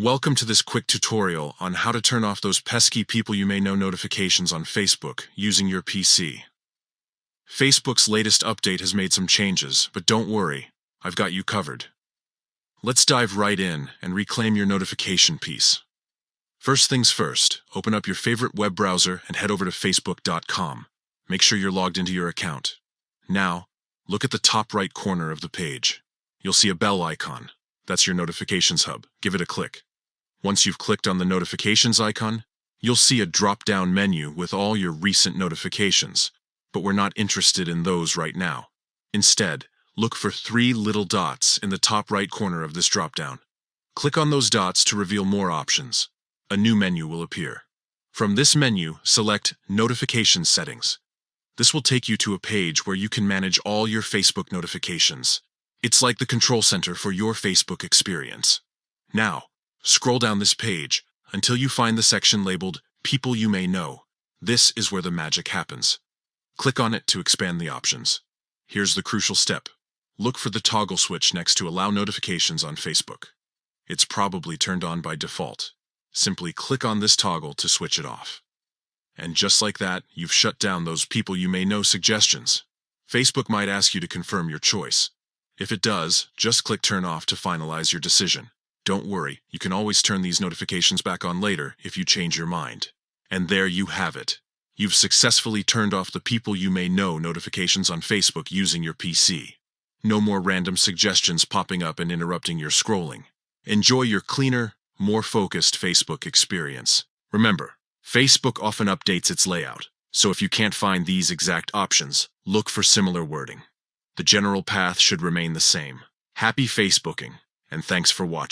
Welcome to this quick tutorial on how to turn off those pesky people you may know notifications on Facebook using your PC. Facebook's latest update has made some changes, but don't worry, I've got you covered. Let's dive right in and reclaim your notification peace. First things first, open up your favorite web browser and head over to facebook.com. Make sure you're logged into your account. Now, look at the top right corner of the page. You'll see a bell icon. That's your notifications hub. Give it a click. Once you've clicked on the notifications icon, you'll see a drop-down menu with all your recent notifications, but we're not interested in those right now. Instead, look for three little dots in the top right corner of this drop-down. Click on those dots to reveal more options. A new menu will appear. From this menu, select Notification Settings. This will take you to a page where you can manage all your Facebook notifications. It's like the control center for your Facebook experience. Now, scroll down this page until you find the section labeled People You May Know. This is where the magic happens. Click on it to expand the options. Here's the crucial step. Look for the toggle switch next to Allow Notifications on Facebook. It's probably turned on by default. Simply click on this toggle to switch it off. And just like that, you've shut down those People You May Know suggestions. Facebook might ask you to confirm your choice. If it does, just click Turn Off to finalize your decision. Don't worry, you can always turn these notifications back on later if you change your mind. And there you have it. You've successfully turned off the People You May Know notifications on Facebook using your PC. No more random suggestions popping up and interrupting your scrolling. Enjoy your cleaner, more focused Facebook experience. Remember, Facebook often updates its layout, so if you can't find these exact options, look for similar wording. The general path should remain the same. Happy Facebooking, and thanks for watching.